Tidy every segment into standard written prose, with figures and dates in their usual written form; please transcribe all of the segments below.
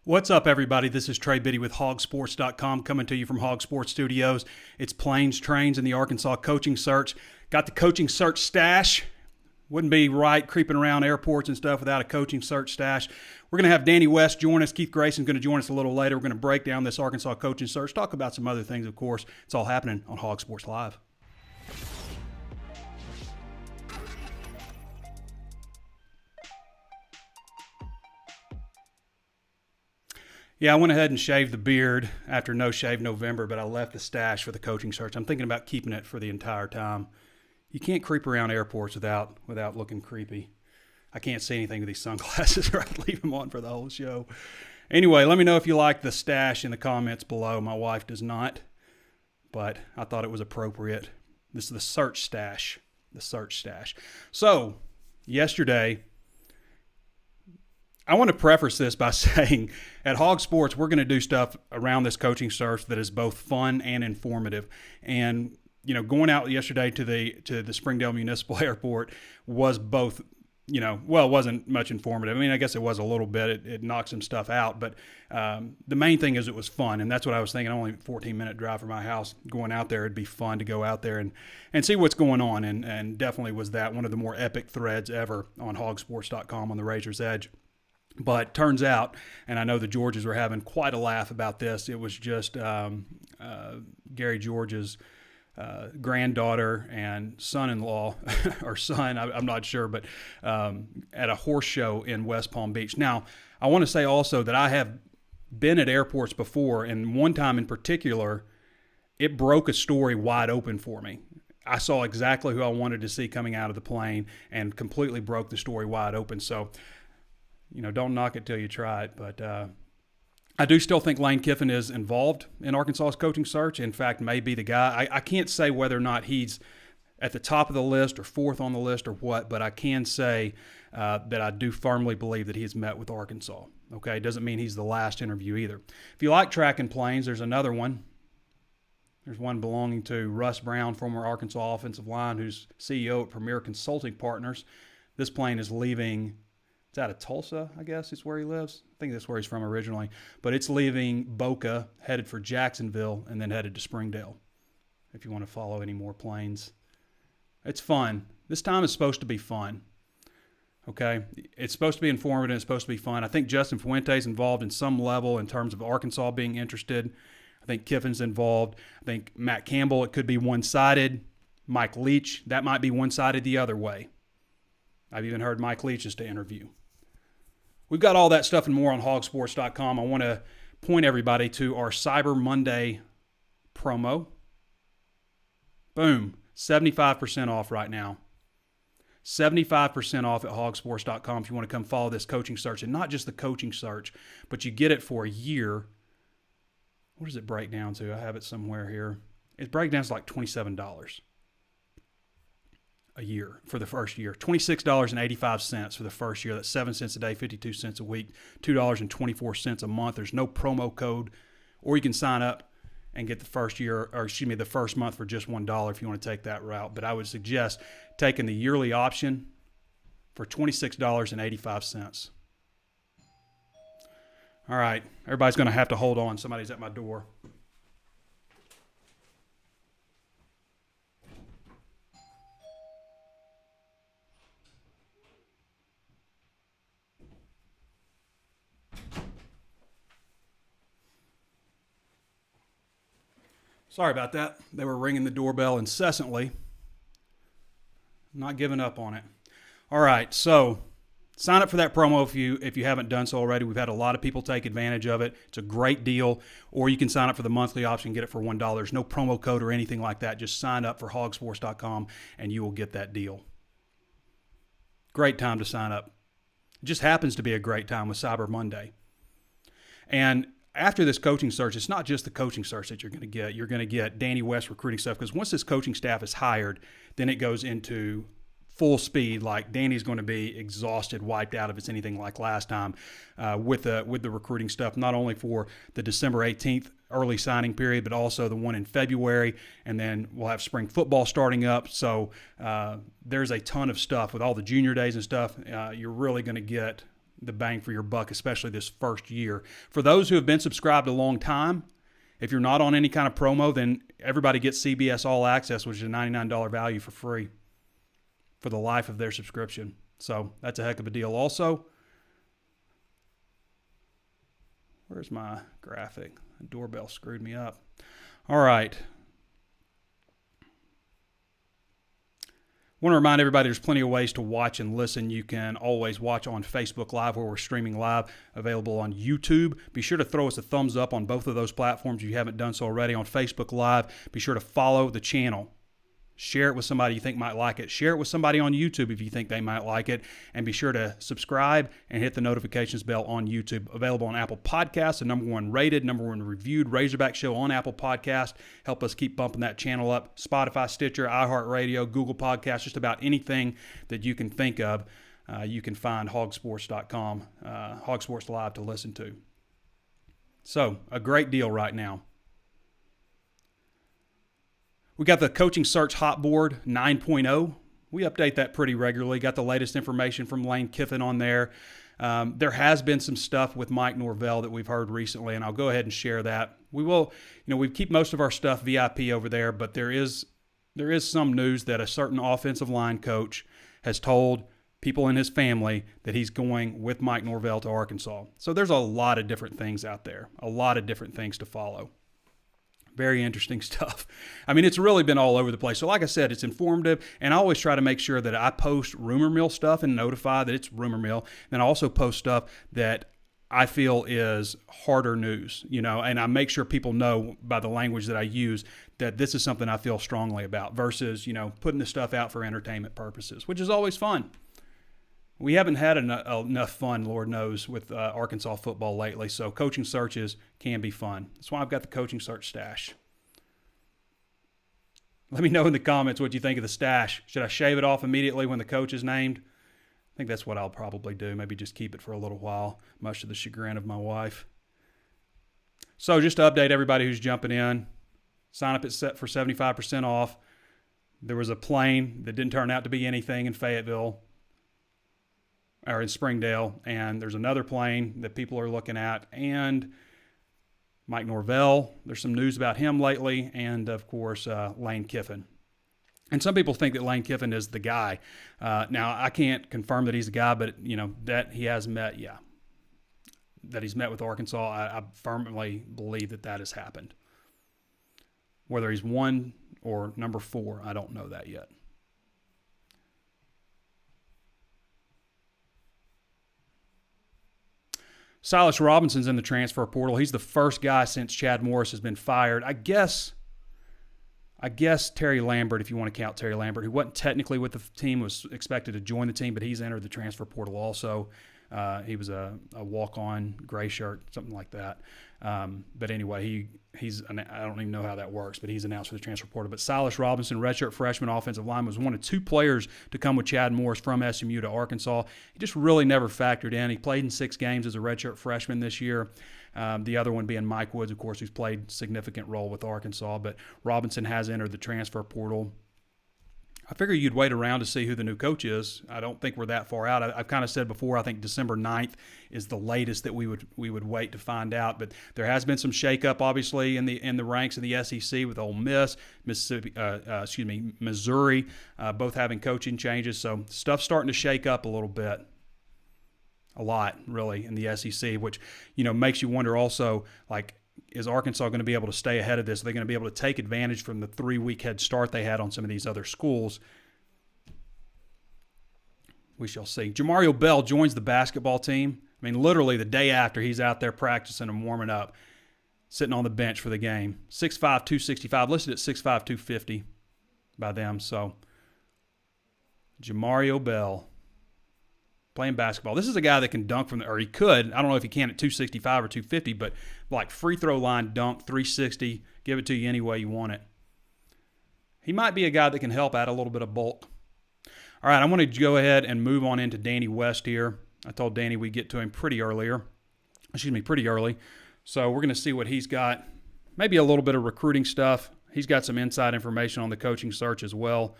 What's up, everybody? This is Trey Biddy with HawgSports.com coming to you from HawgSports Studios. It's planes, trains, and the Arkansas coaching search. Got the coaching search stash. Wouldn't be right creeping around airports and stuff without a coaching search stash. We're going to have Danny West join us. Keith Grayson's going to join us a little later. We're going to break down this Arkansas coaching search, talk about some other things, of course. It's all happening on Hog Sports Live. Yeah, I went ahead and shaved the beard after No Shave November, but I left the stash for the coaching search. I'm thinking about keeping it for the entire time. You can't creep around airports without looking creepy. I can't see anything with these sunglasses, or I'd leave them on for the whole show. Anyway, let me know if you like the stash in the comments below. My wife does not, but I thought it was appropriate. This is the search stash. The search stash. So, yesterday, I want to preface this by saying at Hog Sports, we're going to do stuff around this coaching search that is both fun and informative. And, going out yesterday to the Springdale Municipal Airport was both, it wasn't much informative. I mean, I guess it was a little bit. It knocked some stuff out. But the main thing is it was fun. And that's what I was thinking. Only a 14-minute drive from my house. Going out there, it'd be fun to go out there and see what's going on. And definitely was that one of the more epic threads ever on HawgSports.com on the Razor's Edge. But turns out, and I know the Georges were having quite a laugh about this, it was just Gary George's granddaughter and son-in-law, or son, I'm not sure, but at a horse show in West Palm Beach. Now, I want to say also that I have been at airports before, and one time in particular, it broke a story wide open for me. I saw exactly who I wanted to see coming out of the plane and completely broke the story wide open. So, don't knock it till you try it. But I do still think Lane Kiffin is involved in Arkansas's coaching search. In fact, may be the guy. I can't say whether or not he's at the top of the list or fourth on the list or what, but I can say that I do firmly believe that he has met with Arkansas. Okay, doesn't mean he's the last interview either. If you like track and planes, there's another one. There's one belonging to Russ Brown, former Arkansas offensive line, who's CEO at Premier Consulting Partners. This plane is leaving. It's out of Tulsa, I guess is where he lives. I think that's where he's from originally. But it's leaving Boca, headed for Jacksonville, and then headed to Springdale, if you want to follow any more planes. It's fun. This time is supposed to be fun. Okay? It's supposed to be informative and it's supposed to be fun. I think Justin Fuente's involved in some level in terms of Arkansas being interested. I think Kiffin's involved. I think Matt Campbell, it could be one-sided. Mike Leach, that might be one-sided the other way. I've even heard Mike Leach's to interview. We've got all that stuff and more on HawgSports.com. I want to point everybody to our Cyber Monday promo. Boom. 75% off right now. 75% off at HawgSports.com if you want to come follow this coaching search. And not just the coaching search, but you get it for a year. What does it break down to? I have it somewhere here. It breaks down to like $27 a year for the first year. $26.85 for the first year. That's 7 cents a day, 52 cents a week, $2.24 a month. There's no promo code, or you can sign up and get the first month for just $1 if you want to take that route. But I would suggest taking the yearly option for $26.85. All right, everybody's going to have to hold on. Somebody's at my door. Sorry about that. They were ringing the doorbell incessantly. Not giving up on it. All right, so sign up for that promo if you haven't done so already. We've had a lot of people take advantage of it. It's a great deal. Or you can sign up for the monthly option and get it for $1. There's no promo code or anything like that. Just sign up for HawgSports.com and you will get that deal. Great time to sign up. It just happens to be a great time with Cyber Monday. And after this coaching search, it's not just the coaching search that you're going to get. You're going to get Danny West recruiting stuff, because once this coaching staff is hired, then it goes into full speed. Like Danny's going to be exhausted, wiped out if it's anything like last time with the recruiting stuff, not only for the December 18th early signing period, but also the one in February. And then we'll have spring football starting up. So there's a ton of stuff with all the junior days and stuff. You're really going to get the bang for your buck, especially this first year. For those who have been subscribed a long time, if you're not on any kind of promo, then everybody gets CBS All Access, which is a $99 value for free for the life of their subscription. So that's a heck of a deal. Also, where's my graphic? The doorbell screwed me up. All right. I want to remind everybody there's plenty of ways to watch and listen. You can always watch on Facebook Live, where we're streaming live, available on YouTube. Be sure to throw us a thumbs up on both of those platforms if you haven't done so already. On Facebook Live, be sure to follow the channel. Share it with somebody you think might like it. Share it with somebody on YouTube if you think they might like it. And be sure to subscribe and hit the notifications bell on YouTube. Available on Apple Podcasts, the #1 rated, #1 reviewed Razorback show on Apple Podcasts. Help us keep bumping that channel up. Spotify, Stitcher, iHeartRadio, Google Podcasts, just about anything that you can think of. You can find HawgSports.com, HawgSports Live to listen to. So, a great deal right now. We got the Coaching Search Hot Board 9.0. We update that pretty regularly. Got the latest information from Lane Kiffin on there. There has been some stuff with Mike Norvell that we've heard recently, and I'll go ahead and share that. We will, we keep most of our stuff VIP over there, but there is some news that a certain offensive line coach has told people in his family that he's going with Mike Norvell to Arkansas. So there's a lot of different things out there, a lot of different things to follow. Very interesting stuff. I mean, it's really been all over the place. So like I said, it's informative, and I always try to make sure that I post rumor mill stuff and notify that it's rumor mill. And I also post stuff that I feel is harder news, and I make sure people know by the language that I use that this is something I feel strongly about versus, putting the stuff out for entertainment purposes, which is always fun. We haven't had enough fun, Lord knows, with Arkansas football lately, so coaching searches can be fun. That's why I've got the coaching search stash. Let me know in the comments what you think of the stash. Should I shave it off immediately when the coach is named? I think that's what I'll probably do. Maybe just keep it for a little while, much to the chagrin of my wife. So just to update everybody who's jumping in, sign up for 75% off. There was a plane that didn't turn out to be anything in Fayetteville, or in Springdale, and there's another plane that people are looking at, and Mike Norvell, there's some news about him lately, and of course, Lane Kiffin. And some people think that Lane Kiffin is the guy. Now, I can't confirm that he's the guy, but, that he has met, that he's met with Arkansas, I firmly believe that has happened. Whether he's 1 or number 4, I don't know that yet. Silas Robinson's in the transfer portal. He's the first guy since Chad Morris has been fired. I guess Terry Lambert, if you want to count Terry Lambert, who wasn't technically with the team, was expected to join the team, but he's entered the transfer portal also. He was a walk-on gray shirt, something like that. But anyway, I don't even know how that works, but he's announced for the transfer portal. But Silas Robinson, redshirt freshman offensive lineman, was one of 2 players to come with Chad Morris from SMU to Arkansas. He just really never factored in. He played in 6 games as a redshirt freshman this year. The other one being Mike Woods, of course, who's played significant role with Arkansas. But Robinson has entered the transfer portal. I figure you'd wait around to see who the new coach is. I don't think we're that far out. I've kind of said before, I think December 9th is the latest that we would wait to find out. But there has been some shakeup, obviously, in the ranks of the SEC with Ole Miss, Missouri, both having coaching changes. So stuff's starting to shake up a little bit. A lot, really, in the SEC, which, makes you wonder also, is Arkansas going to be able to stay ahead of this? Are they going to be able to take advantage from the 3-week head start they had on some of these other schools? We shall see. Jamario Bell joins the basketball team. I mean, literally the day after he's out there practicing and warming up, sitting on the bench for the game. 6'5", 265, listed at 6'5", 250 by them. So, Jamario Bell playing basketball. This is a guy that can dunk or he could. I don't know if he can at 265 or 250, but free throw line dunk, 360, give it to you any way you want it. He might be a guy that can help add a little bit of bulk. All right, I want to go ahead and move on into Danny West here. I told Danny we'd get to him pretty early. So we're going to see what he's got. Maybe a little bit of recruiting stuff. He's got some inside information on the coaching search as well.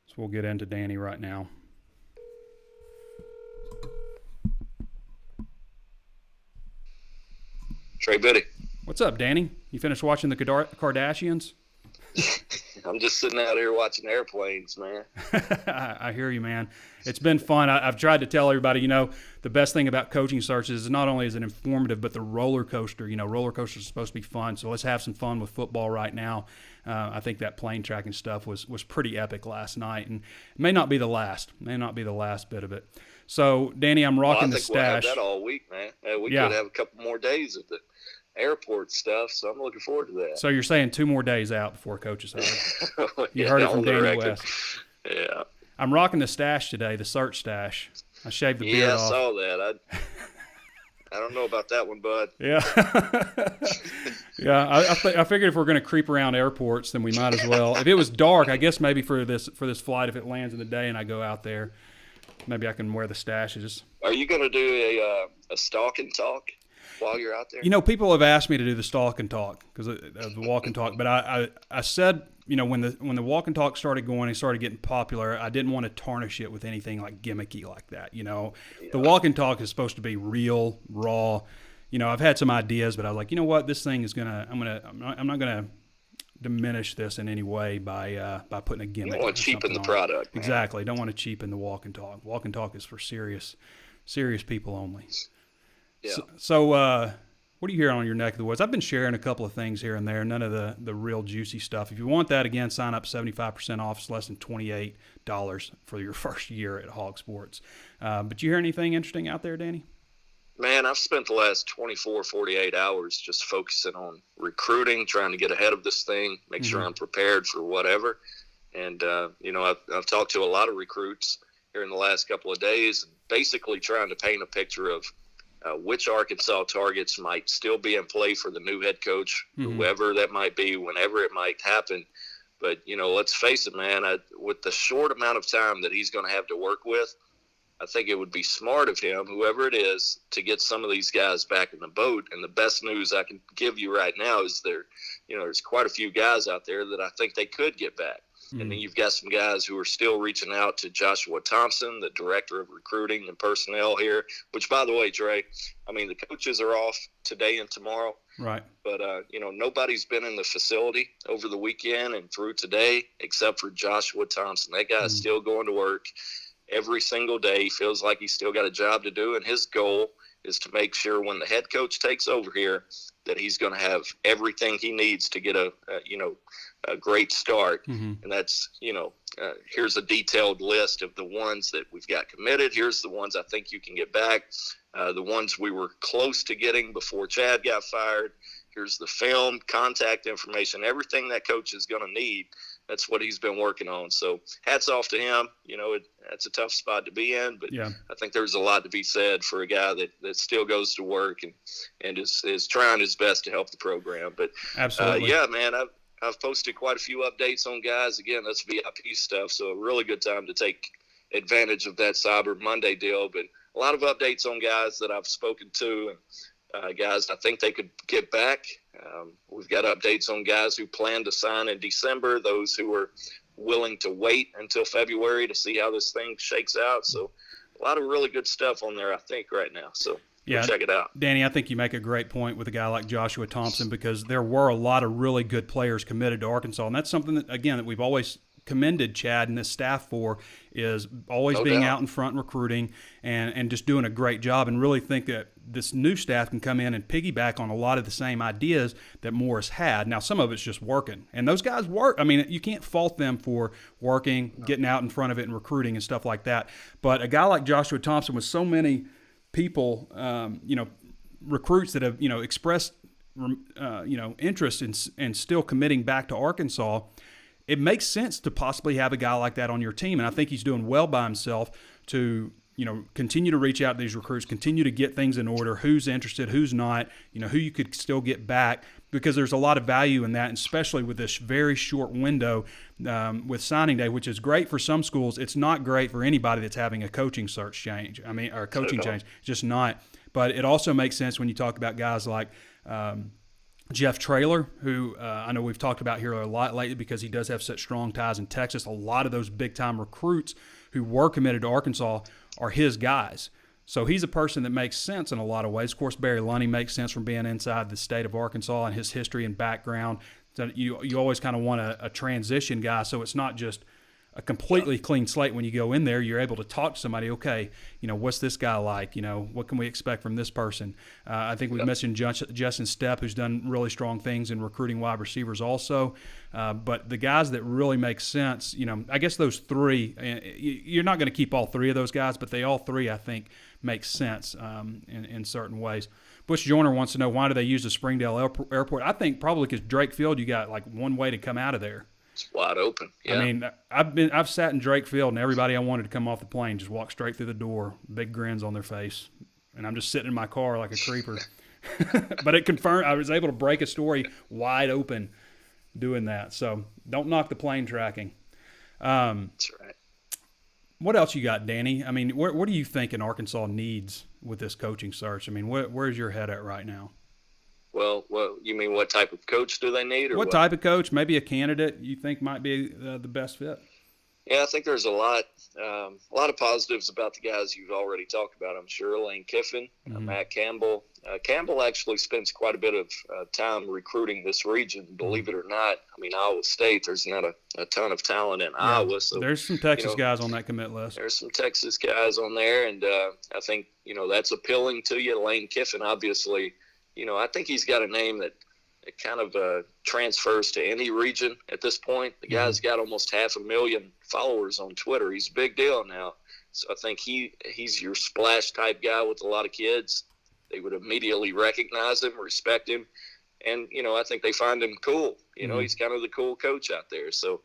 So we'll get into Danny right now. Trey Biddy. What's up, Danny? You finished watching the Kardashians? I'm just sitting out here watching airplanes, man. I hear you, man. It's been fun. I've tried to tell everybody, the best thing about coaching searches is not only is it informative, but the roller coaster. Roller coasters are supposed to be fun, so let's have some fun with football right now. I think that plane tracking stuff was pretty epic last night, and it may not be the last. May not be the last bit of it. So, Danny, I'm rocking the stash. We'll have that all week, man. We could have a couple more days of the airport stuff, so I'm looking forward to that. So you're saying 2 more days out before Coach's home. You heard it from Danny West. Yeah. I'm rocking the stash today, the search stash. I shaved the beard off. Yeah, I saw that. I don't know about that one, bud. Yeah. Yeah, I figured if we're going to creep around airports, then we might as well. If it was dark, I guess maybe for this flight, if it lands in the day and I go out there, maybe I can wear the stashes. Are you going to do a stalk and talk while you're out there? People have asked me to do the stalk and talk because of the walk and talk, but I said, when the walk and talk started going and started getting popular, I didn't want to tarnish it with anything like gimmicky like that. The walk and talk is supposed to be real, raw. I've had some ideas, but I was like, you know what, this thing is I'm not gonna diminish this in any way by putting a gimmick. You don't want to cheapen the product. Man. Exactly. Don't want to cheapen the walk and talk. Walk and talk is for serious people only. Yeah. So what do you hear on your neck of the woods? I've been sharing a couple of things here and there, none of the real juicy stuff. If you want that, again, sign up 75% off. It's less than $28 for your first year at HawgSports. But you hear anything interesting out there, Danny? Man, I've spent the last 24, 48 hours just focusing on recruiting, trying to get ahead of this thing, make sure I'm prepared for whatever. And, I've talked to a lot of recruits here in the last couple of days, basically trying to paint a picture of which Arkansas targets might still be in play for the new head coach, whoever that might be, whenever it might happen. But, let's face it, man, with the short amount of time that he's going to have to work with, I think it would be smart of him, whoever it is, to get some of these guys back in the boat. And the best news I can give you right now is there's quite a few guys out there that I think they could get back. And then you've got some guys who are still reaching out to Joshua Thompson, the director of recruiting and personnel here, which, by the way, Trey, the coaches are off today and tomorrow. Right. But, nobody's been in the facility over the weekend and through today except for Joshua Thompson. That guy's still going to work every single day. He feels like he's still got a job to do, and his goal is to make sure when the head coach takes over here that he's going to have everything he needs to get a great start. And that's, here's a detailed list of the ones that we've got committed. Here's the ones I think you can get back. The ones we were close to getting before Chad got fired. Here's the film, contact information, everything that coach is going to need. That's what he's been working on. So hats off to him. That's a tough spot to be in, but I think there's a lot to be said for a guy that still goes to work and is trying his best to help the program. But absolutely, man, I've posted quite a few updates on guys. Again, that's VIP stuff, so a really good time to take advantage of that Cyber Monday deal. But a lot of updates on guys that I've spoken to and guys I think they could get back. We've got updates on guys who plan to sign in December, those who are willing to wait until February to see how this thing shakes out. So a lot of really good stuff on there, I think, right now. So check it out. Danny, I think you make a great point with a guy like Joshua Thompson because there were a lot of really good players committed to Arkansas. And that's something that, again, that we've always commended Chad and his staff for is always being out in front recruiting and just doing a great job, and really think that this new staff can come in and piggyback on a lot of the same ideas that Morris had. Now, some of it's just working, and those guys work. You can't fault them for working, getting out in front of it and recruiting and stuff like that. But a guy like Joshua Thompson with so many people, recruits that have, expressed, interest in still committing back to Arkansas, it makes sense to possibly have a guy like that on your team. And I think he's doing well by himself to, continue to reach out to these recruits, continue to get things in order, who's interested, who's not, who you could still get back, because there's a lot of value in that, and especially with this very short window with signing day, which is great for some schools. It's not great for anybody that's having a coaching search change. Or a coaching change. It's just not. But it also makes sense when you talk about guys like Jeff Traylor, who I know we've talked about here a lot lately because he does have such strong ties in Texas. A lot of those big-time recruits who were committed to Arkansas are his guys. So he's a person that makes sense in a lot of ways. Of course, Barry Lunny makes sense from being inside the state of Arkansas and his history and background. So you always kind of want a transition guy, so it's not just a completely clean slate when you go in there. You're able to talk to somebody, okay, what's this guy like? What can we expect from this person? I think we've mentioned Justin Stepp, who's done really strong things in recruiting wide receivers also. But the guys that really make sense, I guess those three, you're not going to keep all three of those guys, but they all three, I think, make sense in certain ways. Bush Joyner wants to know, why do they use the Springdale Airport? I think probably because Drake Field, you got like one way to come out of there. It's wide open. Yeah. I mean, I've sat in Drake Field, and everybody I wanted to come off the plane just walked straight through the door, big grins on their face, and I'm just sitting in my car like a creeper. But it confirmed I was able to break a story wide open doing that. So don't knock the plane tracking. That's right. What else you got, Danny? I mean, what do you think in Arkansas needs with this coaching search? I mean, where's your head at right now? Well, you mean what type of coach do they need? Or what type of coach? Maybe a candidate you think might be the best fit? Yeah, I think there's a lot of positives about the guys you've already talked about. I'm sure Lane Kiffin, Matt Campbell. Campbell actually spends quite a bit of time recruiting this region. Believe it or not, I mean, Iowa State, there's not a ton of talent in Iowa. So there's some Texas guys on that commit list. There's some Texas guys on there, and I think that's appealing to you. Lane Kiffin, obviously. I think he's got a name that kind of transfers to any region at this point. The guy's got almost 500,000 followers on Twitter. He's a big deal now. So I think he's your splash type guy with a lot of kids. They would immediately recognize him, respect him. And, I think they find him cool. He's kind of the cool coach out there. So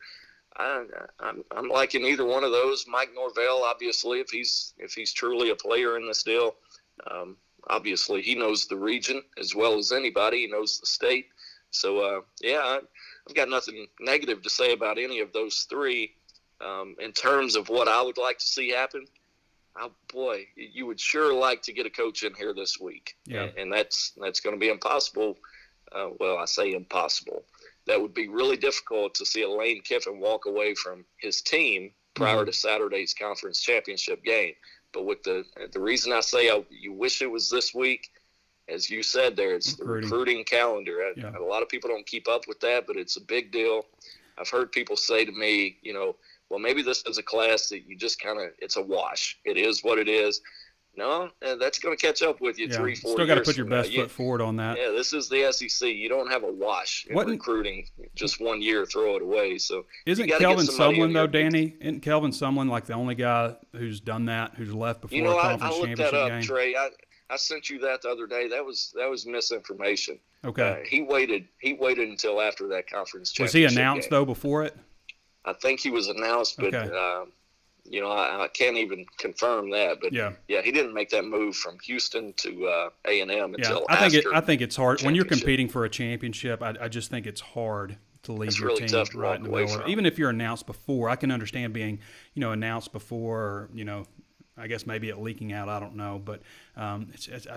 I'm liking either one of those. Mike Norvell, obviously, if he's truly a player in this deal, obviously, he knows the region as well as anybody. He knows the state. So, I've got nothing negative to say about any of those three. In terms of what I would like to see happen, oh, boy, you would sure like to get a coach in here this week. Yeah. And that's going to be impossible. Well, I say impossible. That would be really difficult to see a Lane Kiffin walk away from his team prior to Saturday's conference championship game. But with the reason I say you wish it was this week, as you said there, it's the recruiting calendar. A lot of people don't keep up with that, but it's a big deal. I've heard people say to me, well, maybe this is a class that you just it's a wash. It is what it is. No, that's going to catch up with you 3-4 years. Still got to put your best foot forward on that. Yeah, this is the SEC. You don't have a wash in recruiting. Just 1 year, throw it away. So isn't Kelvin Sumlin though, Danny? Isn't Kelvin Sumlin like the only guy who's done that, who's left before a conference championship game? I looked that up, Trey. I sent you that the other day. That was misinformation. Okay. He waited until after that conference championship. Was he announced though before it? I think he was announced, but I can't even confirm that. But he didn't make that move from Houston to A&M until after. I think it's hard when you're competing for a championship. I just think it's hard to leave your team right in the middle. Even if you're announced before, I can understand being announced before, or I guess maybe it leaking out. I don't know, but I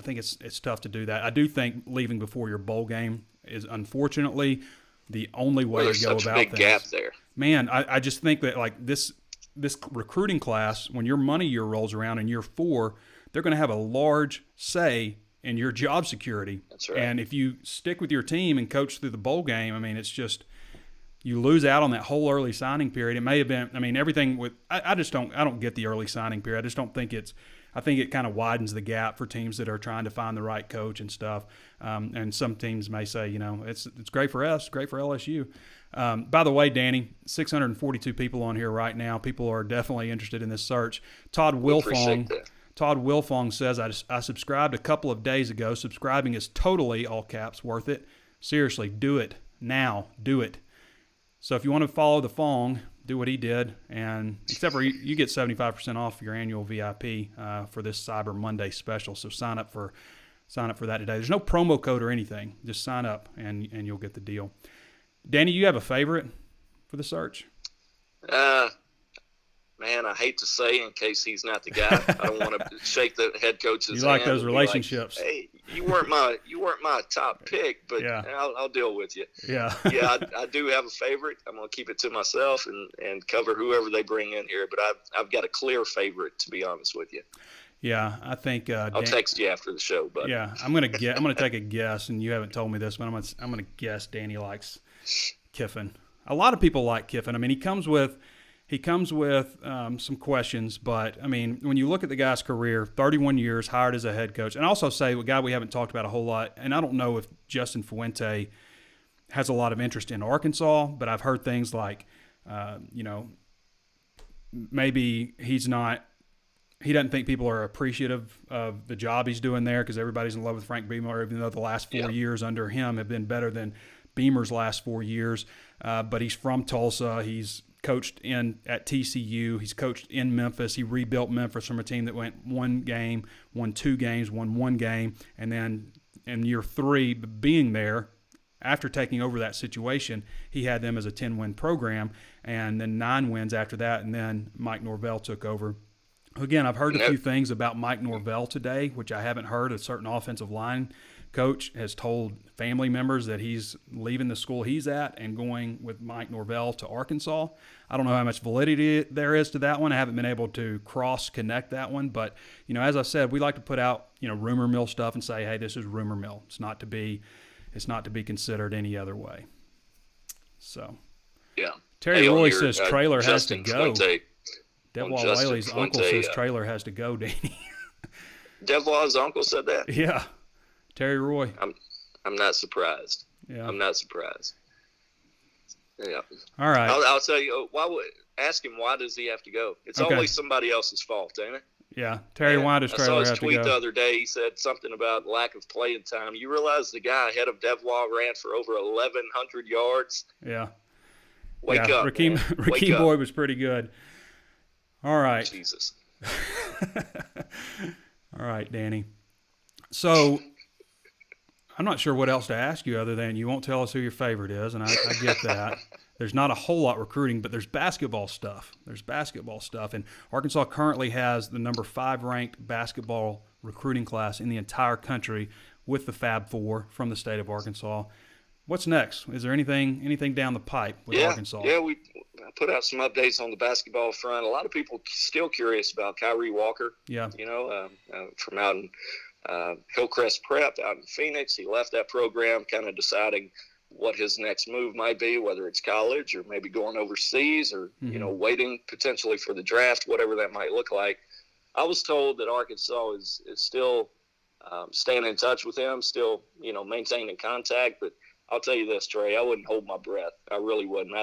think it's tough to do that. I do think leaving before your bowl game is unfortunately the only way to go about things. There's such a big gap there. Man, I just think that like this recruiting class, when your money year rolls around in year 4, they're going to have a large say in your job security. That's right. And if you stick with your team and coach through the bowl game, I mean, it's just you lose out on that whole early signing period. It may have been, I mean, everything with I don't get the early signing period. I just don't think I think it kind of widens the gap for teams that are trying to find the right coach and stuff. And some teams may say, it's great for us, great for LSU. By the way, Danny, 642 people on here right now. People are definitely interested in this search. Todd Wilfong says, I subscribed a couple of days ago. Subscribing is totally, all caps, worth it. Seriously, do it now. Do it. So if you want to follow the Fong, do what he did, and except for you get 75% off your annual VIP for this Cyber Monday special. So sign up for that today. There's no promo code or anything. Just sign up and you'll get the deal. Danny, you have a favorite for the search? Man, I hate to say in case he's not the guy. I don't want to shake the head coach's hand. You like those relationships. Like, hey, you weren't my top pick, but I'll deal with you. Yeah. I do have a favorite. I'm going to keep it to myself and cover whoever they bring in here, but I've got a clear favorite, to be honest with you. Yeah, I think I'll text you after the show, buddy. yeah, I'm gonna take a guess, and you haven't told me this, but I'm gonna guess Danny likes Kiffin. A lot of people like Kiffin. I mean, he comes with some questions, but I mean, when you look at the guy's career, 31 years, hired as a head coach, and also say a guy we haven't talked about a whole lot, and I don't know if Justin Fuente has a lot of interest in Arkansas, but I've heard things like, maybe he doesn't think people are appreciative of the job he's doing there because everybody's in love with Frank Beamer, even though the last 4 years under him have been better than Beamer's last 4 years. But he's from Tulsa. He's coached at TCU. He's coached in Memphis. He rebuilt Memphis from a team that went 1 game, won 2 games, won 1 game, and then in year 3, being there, after taking over that situation, he had them as a 10-win program, and then 9 wins after that, and then Mike Norvell took over. Again, I've heard a few things about Mike Norvell today, which I haven't heard. A certain offensive line coach has told family members that he's leaving the school he's at and going with Mike Norvell to Arkansas. I don't know how much validity there is to that one. I haven't been able to cross-connect that one. But, as I said, we like to put out, rumor mill stuff and say, hey, this is rumor mill. It's not to be considered any other way. So, yeah. Terry Roy says Trailer has to Justin go. Fuente. Devwah Whaley's uncle says Trailer has to go, Danny. Devwah's uncle said that? Yeah. Terry Roy. I'm not surprised. Yeah. I'm not surprised. Yeah. All right. I'll tell you, ask him why does he have to go? It's always somebody else's fault, ain't it? Yeah. Terry, why does Trailer have to go? I saw his tweet the other day. He said something about lack of playing time. You realize the guy ahead of Devwah ran for over 1,100 yards? Yeah. Wake up, Rakeem Boyd was pretty good. All right. Jesus. All right, Danny. So I'm not sure what else to ask you other than you won't tell us who your favorite is, and I get that. There's not a whole lot recruiting, but there's basketball stuff. And Arkansas currently has the number 5 ranked basketball recruiting class in the entire country with the Fab Four from the state of Arkansas. What's next? Is there anything down the pipe with Arkansas? Yeah, we put out some updates on the basketball front. A lot of people still curious about Kyrie Walker. Yeah. From out in Hillcrest Prep out in Phoenix. He left that program kind of deciding what his next move might be, whether it's college or maybe going overseas or, waiting potentially for the draft, whatever that might look like. I was told that Arkansas is still staying in touch with him, still, maintaining contact. But I'll tell you this, Trey, I wouldn't hold my breath. I really wouldn't.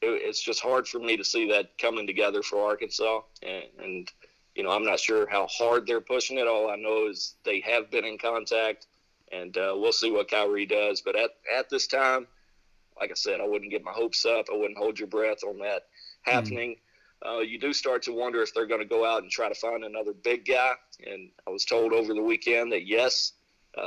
It's just hard for me to see that coming together for Arkansas. And I'm not sure how hard they're pushing it. All I know is they have been in contact, and we'll see what Kyrie does. But at this time, like I said, I wouldn't get my hopes up. I wouldn't hold your breath on that happening. You do start to wonder if they're going to go out and try to find another big guy. And I was told over the weekend that, yes,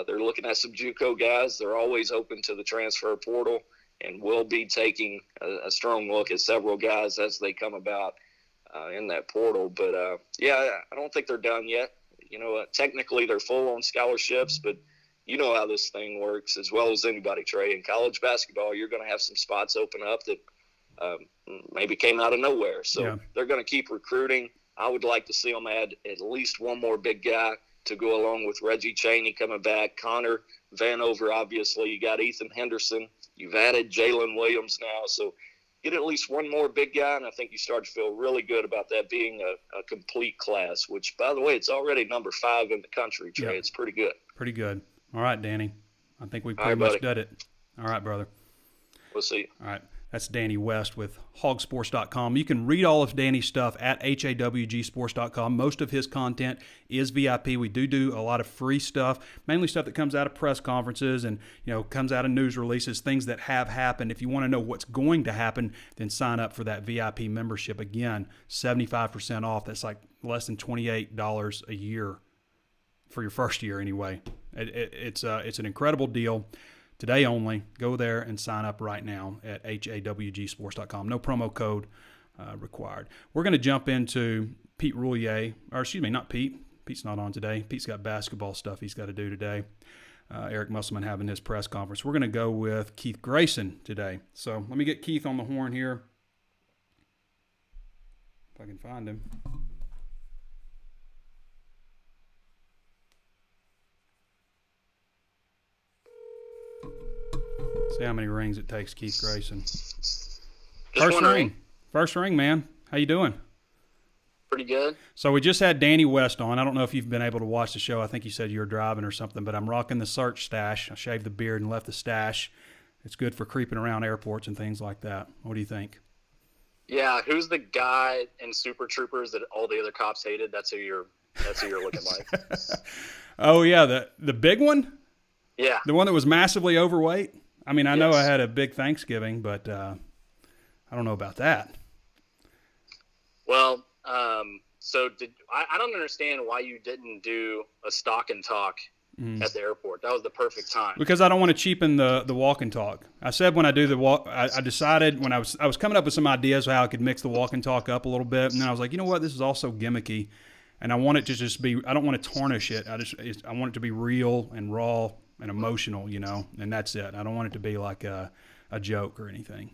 they're looking at some JUCO guys. They're always open to the transfer portal and will be taking a strong look at several guys as they come about in that portal. But, I don't think they're done yet. Technically they're full on scholarships, but you know how this thing works as well as anybody, Trey. In college basketball, you're going to have some spots open up that maybe came out of nowhere. So they're going to keep recruiting. I would like to see them add at least one more big guy to go along with Reggie Chaney coming back, Connor Vanover, obviously. You got Ethan Henderson. You've added Jalen Williams now. So get at least one more big guy, and I think you start to feel really good about that being a complete class, which, by the way, it's already number 5 in the country, Trey. It's pretty good. Pretty good. All right, Danny. I think we pretty much did it. All right, brother. We'll see you. All right. That's Danny West with HawgSports.com. You can read all of Danny's stuff at HawgSports.com. Most of his content is VIP. We do a lot of free stuff, mainly stuff that comes out of press conferences and, comes out of news releases, things that have happened. If you want to know what's going to happen, then sign up for that VIP membership. Again, 75% off. That's like less than $28 a year for your first year anyway. It's an incredible deal. Today only. Go there and sign up right now at HawgSports.com. No promo code required. We're going to jump into Pete Roulier, or excuse me, not Pete. Pete's not on today. Pete's got basketball stuff he's got to do today. Eric Musselman having his press conference. We're going to go with Keith Grayson today. So let me get Keith on the horn here. If I can find him. See how many rings it takes Keith Grayson. Just First wondering. ring. First ring, man. How you doing? Pretty good. So we just had Danny West on. I don't know if you've been able to watch the show. I think you said you were driving or something, but I'm rocking the search stash. I shaved the beard and left the stash. It's good for creeping around airports and things like that. What do you think? Yeah, who's the guy in Super Troopers that all the other cops hated? That's who you're looking like. Oh yeah, the big one? Yeah. The one that was massively overweight? I mean, I know I Yes. had a big Thanksgiving, but I don't know about that. Well, so I don't understand why you didn't do a stock and talk at the airport. That was the perfect time. Because I don't want to cheapen the walk and talk. I said when I do the walk, I decided when I was coming up with some ideas how I could mix the walk and talk up a little bit, and then I was like, you know what, this is also gimmicky, and I want it to just be. I don't want to tarnish it. I want it to be real and raw and emotional, you know, and that's it. I don't want it to be like a joke or anything.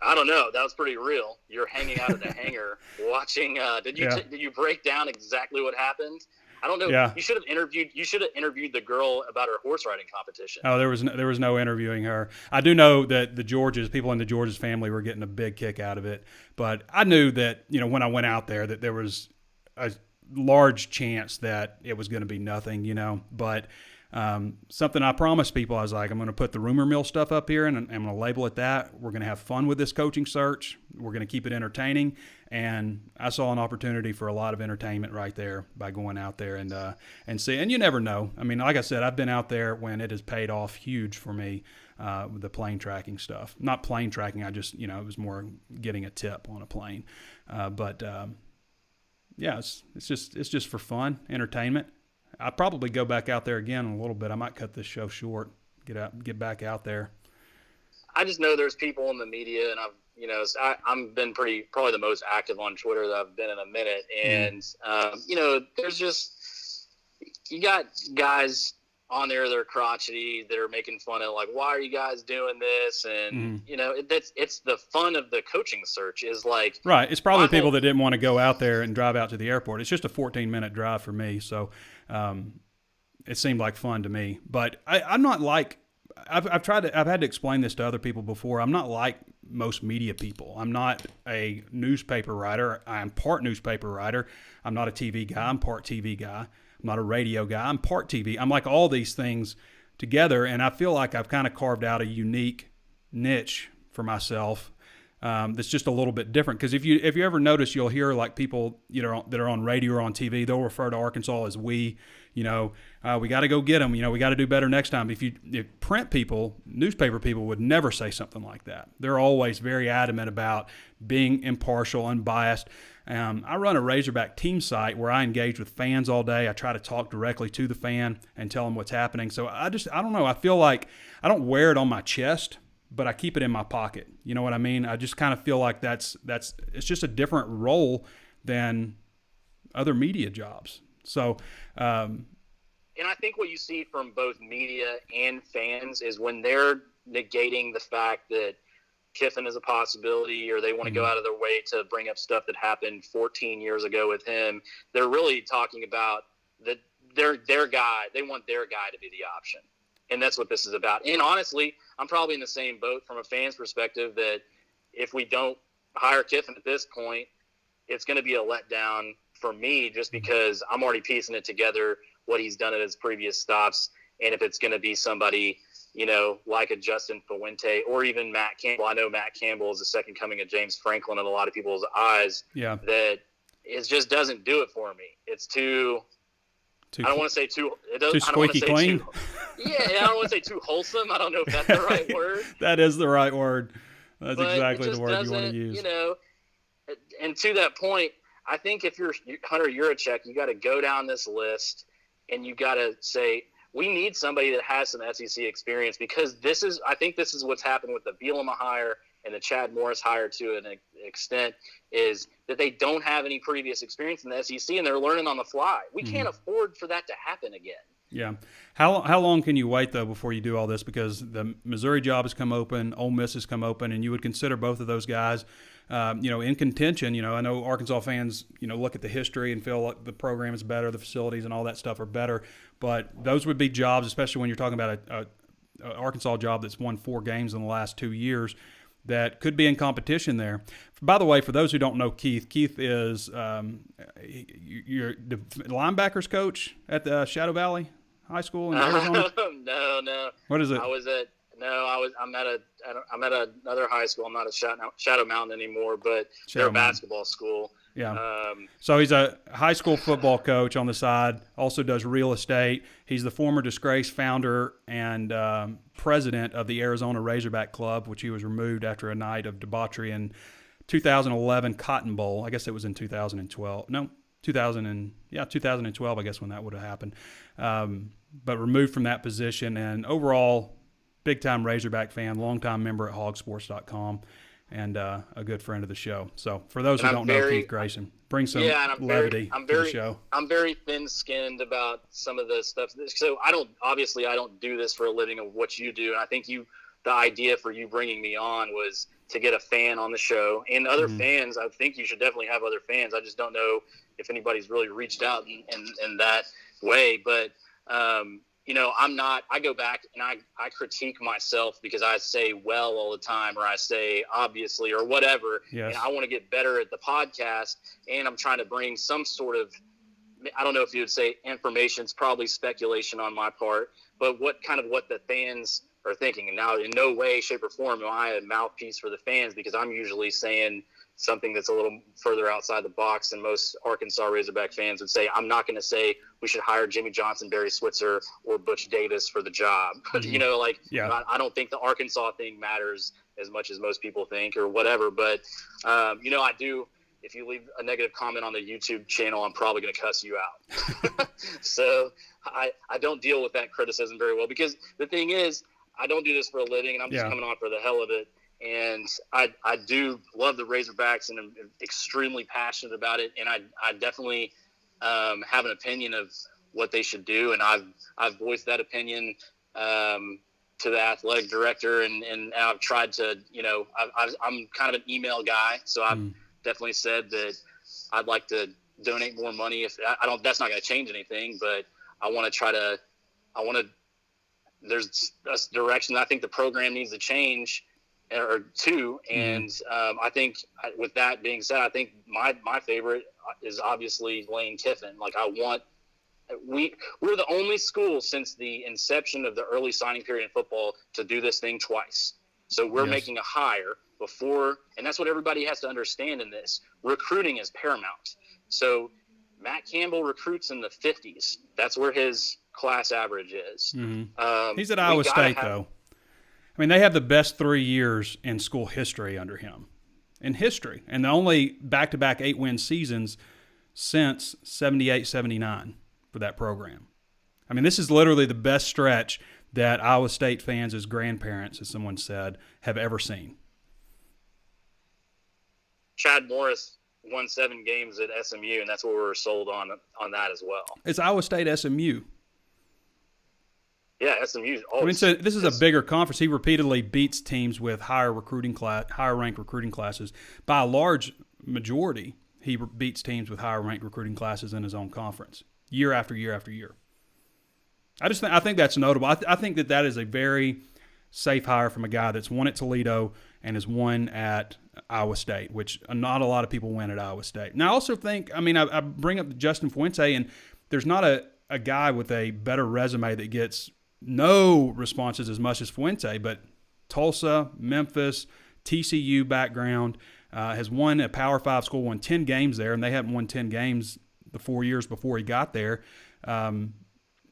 I don't know. That was pretty real. You're hanging out at the hangar watching. Did you break down exactly what happened? I don't know. Yeah. You should have interviewed the girl about her horse riding competition. Oh, there was no interviewing her. I do know that the Georges, people in the Georges family were getting a big kick out of it, but I knew that, you know, when I went out there that there was a large chance that it was going to be nothing, you know, but something I promised people, I was like, I'm going to put the rumor mill stuff up here and I'm going to label it that. We're going to have fun with this coaching search. We're going to keep it entertaining. And I saw an opportunity for a lot of entertainment right there by going out there and see. And you never know. I mean, like I said, I've been out there when it has paid off huge for me with the plane tracking stuff. Not plane tracking. I just, you know, it was more getting a tip on a plane. Yeah, it's just for fun, entertainment. I'll probably go back out there again in a little bit. I might cut this show short, get back out there. I just know there's people in the media, and I've been probably the most active on Twitter that I've been in a minute. And, there's just, you got guys on there that are crotchety, that are making fun of, like, why are you guys doing this? And, it's the fun of the coaching search is like. Right. It's probably people that didn't want to go out there and drive out to the airport. It's just a 14-minute drive for me. So it seemed like fun to me. But I'm not like, I've had to explain this to other people before. I'm not like most media people. I'm not a newspaper writer. I'm part newspaper writer. I'm not a TV guy. I'm part TV guy. I'm not a radio guy. I'm part TV. I'm like all these things together, and I feel like I've kind of carved out a unique niche for myself that's just a little bit different. Because if you ever notice, you'll hear like people that are on radio or on TV, they'll refer to Arkansas as we. We got to go get them. We got to do better next time. If print people, newspaper people would never say something like that. They're always very adamant about being impartial, unbiased. I run a Razorback team site where I engage with fans all day. I try to talk directly to the fan and tell them what's happening. So I don't know. I feel like I don't wear it on my chest, but I keep it in my pocket. You know what I mean? I just kind of feel like it's just a different role than other media jobs. So, and I think what you see from both media and fans is when they're negating the fact that Kiffin is a possibility, or they want to go out of their way to bring up stuff that happened 14 years ago with him, they're really talking about their guy. They want their guy to be the option. And that's what this is about. And honestly, I'm probably in the same boat from a fan's perspective that if we don't hire Kiffin at this point, it's going to be a letdown for me just because I'm already piecing it together what he's done at his previous stops. And if it's going to be somebody, like a Justin Fuente or even Matt Campbell. I know Matt Campbell is the second coming of James Franklin in a lot of people's eyes. Yeah. That it just doesn't do it for me. It's too I don't want to say too. It does, too squeaky clean. I don't want to say too wholesome. I don't know if that's the right word. That is the right word. That's but exactly the word you want to use. And to that point, I think if you're Hunter Yurachek, you got to go down this list and you got to say, we need somebody that has some SEC experience, because I think this is what's happened with the Bielema hire and the Chad Morris hire to an extent, is that they don't have any previous experience in the SEC and they're learning on the fly. We can't afford for that to happen again. Yeah. How long can you wait, though, before you do all this? Because the Missouri job has come open, Ole Miss has come open, and you would consider both of those guys, in contention. I know Arkansas fans, look at the history and feel like the program is better, the facilities and all that stuff are better. But those would be jobs, especially when you're talking about a Arkansas job that's won 4 games in the last 2 years that could be in competition there. By the way, for those who don't know Keith is you're the linebackers coach at the Shadow Valley High School in Arizona. No. What is it? I'm at another high school. I'm not at Shadow Mountain anymore, but they're a basketball school. Yeah. So he's a high school football coach on the side, also does real estate. He's the former disgraced founder and president of the Arizona Razorback Club, which he was removed after a night of debauchery in 2011 Cotton Bowl. I guess it was in 2012. No, 2012, I guess, when that would have happened. But removed from that position, and overall, big-time Razorback fan, longtime member at HawgSports.com, and a good friend of the show. So for those who don't know Keith Grayson, bring some levity to the show. I'm very thin-skinned about some of the stuff. So I don't do this for a living of what you do. And I think the idea for you bringing me on was to get a fan on the show and other fans. I think you should definitely have other fans. I just don't know if anybody's really reached out in that way. But, I go back and I critique myself because I say well all the time, or I say obviously, or whatever. Yes. And I want to get better at the podcast, and I'm trying to bring some sort of, I don't know if you would say information, it's probably speculation on my part, but what the fans are thinking. And now in no way, shape, or form am I a mouthpiece for the fans, because I'm usually saying something that's a little further outside the box than most Arkansas Razorback fans would say. I'm not going to say we should hire Jimmy Johnson, Barry Switzer, or Butch Davis for the job. I don't think the Arkansas thing matters as much as most people think or whatever. But, I do. If you leave a negative comment on the YouTube channel, I'm probably going to cuss you out. So I don't deal with that criticism very well, because the thing is, I don't do this for a living, and I'm just coming on for the hell of it. And I do love the Razorbacks, and I'm extremely passionate about it. And I definitely have an opinion of what they should do. And I've voiced that opinion to the athletic director, and I've tried to, I'm kind of an email guy. So I've definitely said that I'd like to donate more money. If that's not going to change anything, but there's a direction I think the program needs to change or two. And I think with that being said, I think my favorite is obviously Lane Kiffin. We're the only school since the inception of the early signing period in football to do this thing twice. So we're making a hire before, and that's what everybody has to understand in this. Recruiting is paramount. So Matt Campbell recruits in the 50s. That's where his class average is. He's at Iowa State, though. I mean, they have the best 3 years in school history under him. In history. And the only back-to-back 8-win seasons since 78-79 for that program. I mean, this is literally the best stretch that Iowa State fans as grandparents, as someone said, have ever seen. Chad Morris won 7 games at SMU, and that's what we were sold on that as well. It's Iowa State SMU. Yeah, SMU. Always. I mean, this is a bigger conference. He repeatedly beats teams with higher ranked recruiting classes. By a large majority, he beats teams with higher ranked recruiting classes in his own conference, year after year after year. I think that's notable. I think that is a very safe hire from a guy that's won at Toledo and has won at Iowa State, which not a lot of people win at Iowa State. Now, I also think, I bring up Justin Fuente, and there's not a guy with a better resume that gets no responses as much as Fuente, but Tulsa, Memphis, TCU background, has won a Power 5 school, won 10 games there, and they hadn't won 10 games the 4 years before he got there.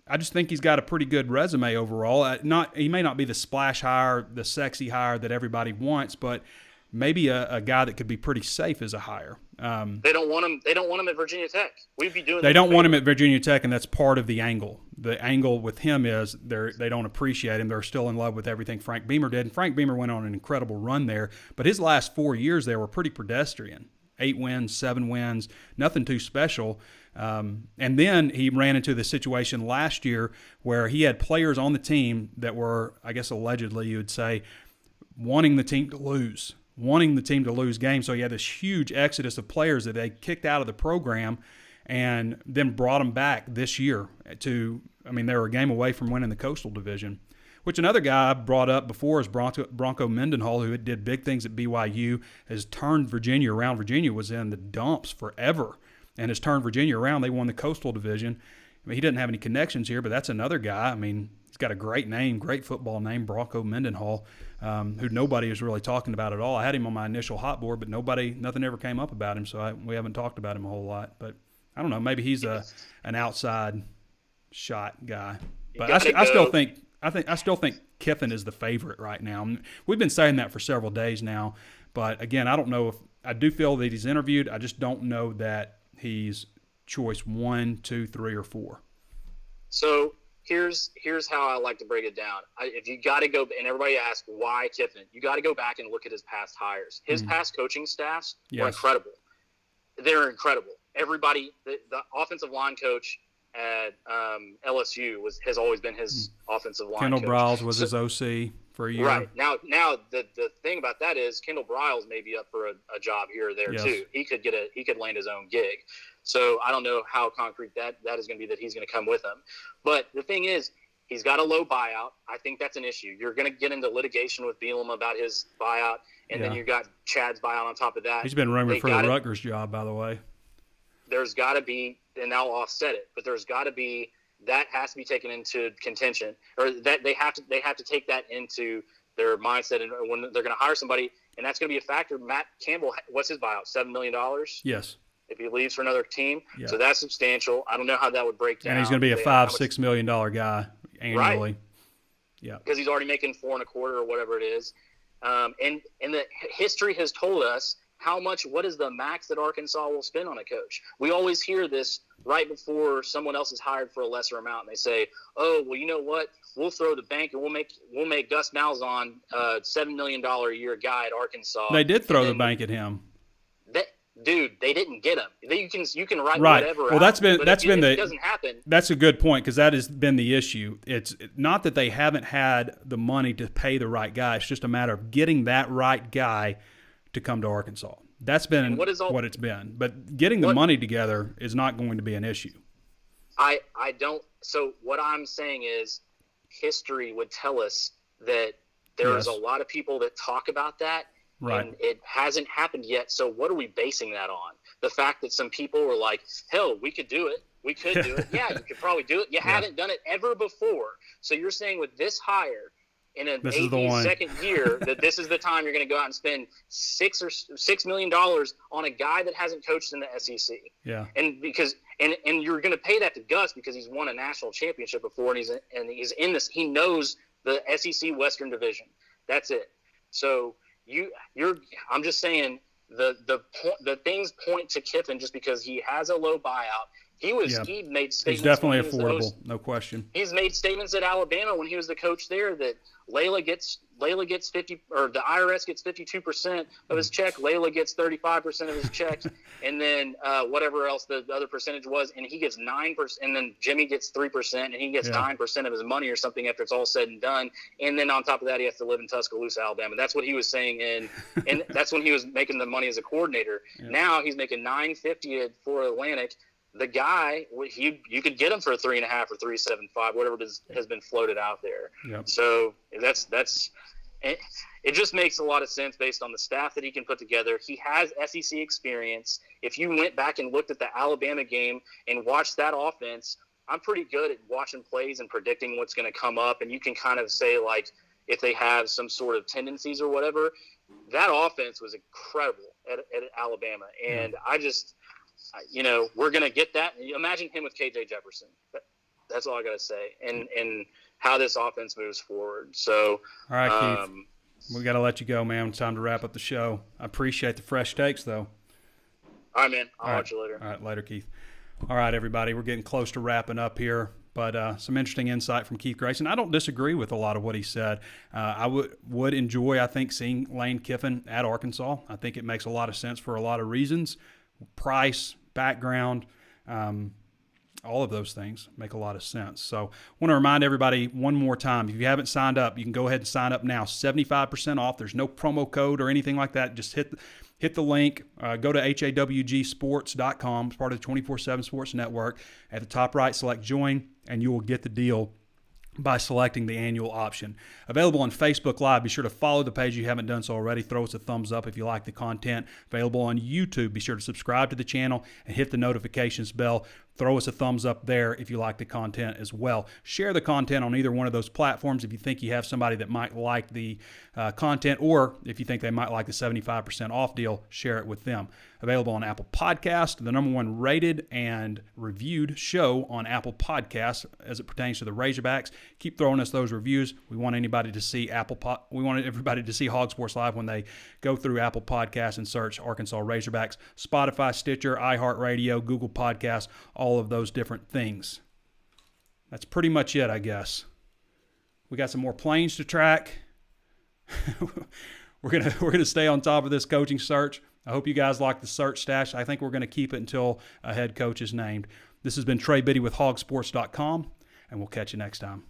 I just think he's got a pretty good resume overall. He may not be the splash hire, the sexy hire that everybody wants, but maybe a guy that could be pretty safe as a hire. They don't want him. They don't want him at Virginia Tech. We'd be doing. They don't want him at Virginia Tech, and that's part of the angle. The angle with him is they don't appreciate him. They're still in love with everything Frank Beamer did. And Frank Beamer went on an incredible run there, but his last 4 years there were pretty pedestrian. 8 wins, 7 wins, nothing too special. And then he ran into the situation last year where he had players on the team that were, I guess allegedly you would say, wanting the team to lose games. So he had this huge exodus of players that they kicked out of the program and then brought them back this year they were a game away from winning the Coastal Division. Which another guy I brought up before is Bronco Mendenhall, who did big things at BYU, has turned Virginia around. Virginia was in the dumps forever and has turned Virginia around. They won the Coastal Division. I mean, he doesn't have any connections here, but that's another guy. I mean, he's got a great name, great football name, Bronco Mendenhall, who nobody is really talking about at all. I had him on my initial hot board, but nothing ever came up about him, so we haven't talked about him a whole lot. But I don't know, maybe he's an outside shot guy. But I still think Kiffin is the favorite right now. We've been saying that for several days now, but again, I don't know if I do feel that he's interviewed. I just don't know that he's choice 1, 2, 3, or 4. So here's how I like to break it down. If you got to go, and everybody asks why Kiffin, you got to go back and look at his past hires. His past coaching staffs were incredible. They're incredible. Everybody, the offensive line coach at LSU has always been his offensive line Kendall coach. Briles was his OC for a year. Right. Now the thing about that is Kendall Briles may be up for a job here or there too. He could land his own gig. So I don't know how concrete that is going to be that he's going to come with him. But the thing is, he's got a low buyout. I think that's an issue. You're going to get into litigation with Bielema about his buyout, and then you got Chad's buyout on top of that. He's been rumored for the Rutgers job, by the way. There's got to be, and they'll offset it, but there's got to be, that has to be taken into contention, or that they have to take that into their mindset, and when they're going to hire somebody, and that's going to be a factor. Matt Campbell, what's his buyout? $7 million. Yes. If he leaves for another team, so that's substantial. I don't know how that would break down. And he's going to be a $5-6 million guy annually. Right. Yeah, because he's already making 4.25 or whatever it is. And the history has told us what is the max that Arkansas will spend on a coach. We always hear this right before someone else is hired for a lesser amount, and they say, "Oh, well, you know what? We'll throw the bank and we'll make Gus Malzahn $7 million a year guy at Arkansas." They did throw the bank at him. Dude, they didn't get him. You can write right. whatever. Well, it doesn't happen. That's a good point, because that has been the issue. It's not that they haven't had the money to pay the right guy. It's just a matter of getting that right guy to come to Arkansas. That's been what it's been. But getting the money together is not going to be an issue. I don't. So what I'm saying is, history would tell us that there's a lot of people that talk about that. Right. And it hasn't happened yet. So what are we basing that on? The fact that some people were like, hell, we could do it. We could do it. Yeah, you could probably do it. You haven't done it ever before. So you're saying with this hire in an second year that this is the time you're going to go out and spend $6 million on a guy that hasn't coached in the SEC. Yeah. And because and you're going to pay that to Gus because he's won a national championship before, and he's in this. He knows the SEC Western Division. That's it. So I'm just saying the things point to Kiffin just because he has a low buyout. He made statements. He's definitely affordable, no question. He's made statements at Alabama when he was the coach there that Layla gets 50, or the IRS gets 52% of his check. Layla gets 35% of his check, and then whatever else the other percentage was, and he gets 9%, and then Jimmy gets 3%, and he gets 9% of his money or something after it's all said and done. And then on top of that, he has to live in Tuscaloosa, Alabama. That's what he was saying, and that's when he was making the money as a coordinator. Yeah. Now he's making $950 for Atlantic. The guy, you could get him for 3.5 or 3.75, whatever has been floated out there. Yep. So it just makes a lot of sense based on the staff that he can put together. He has SEC experience. If you went back and looked at the Alabama game and watched that offense, I'm pretty good at watching plays and predicting what's going to come up, and you can kind of say, like, if they have some sort of tendencies or whatever. That offense was incredible at Alabama, and we're going to get that. Imagine him with KJ Jefferson. That's all I got to say. And how this offense moves forward. So, all right, Keith, we got to let you go, man. It's time to wrap up the show. I appreciate the fresh takes, though. All right, man. I'll watch you later. All right, later, Keith. All right, everybody. We're getting close to wrapping up here, but some interesting insight from Keith Grayson. I don't disagree with a lot of what he said. I would enjoy, I think, seeing Lane Kiffin at Arkansas. I think it makes a lot of sense for a lot of reasons. Price, background, all of those things make a lot of sense. So I want to remind everybody one more time, if you haven't signed up, you can go ahead and sign up now. 75% off. There's no promo code or anything like that. Just hit the link. Go to HawgSports.com. It's part of the 24/7 Sports Network. At the top right, select Join, and you will get the deal by selecting the annual option. Available on Facebook Live. Be sure to follow the page if you haven't done so already. Throw us a thumbs up if you like the content. Available on YouTube. Be sure to subscribe to the channel and hit the notifications bell. Throw us a thumbs up there if you like the content as well. Share the content on either one of those platforms if you think you have somebody that might like the content, or if you think they might like the 75% off deal, share it with them. Available on Apple Podcasts, the #1 rated and reviewed show on Apple Podcasts as it pertains to the Razorbacks. Keep throwing us those reviews. We want anybody to see we want everybody to see HawgSports Live when they go through Apple Podcasts and search Arkansas Razorbacks, Spotify, Stitcher, iHeartRadio, Google Podcasts, all of those different things. That's pretty much it, I guess. We got some more planes to track. We're gonna stay on top of this coaching search. I hope you guys like the search stash. I think we're going to keep it until a head coach is named. This has been Trey Biddy with HawgSports.com, and we'll catch you next time.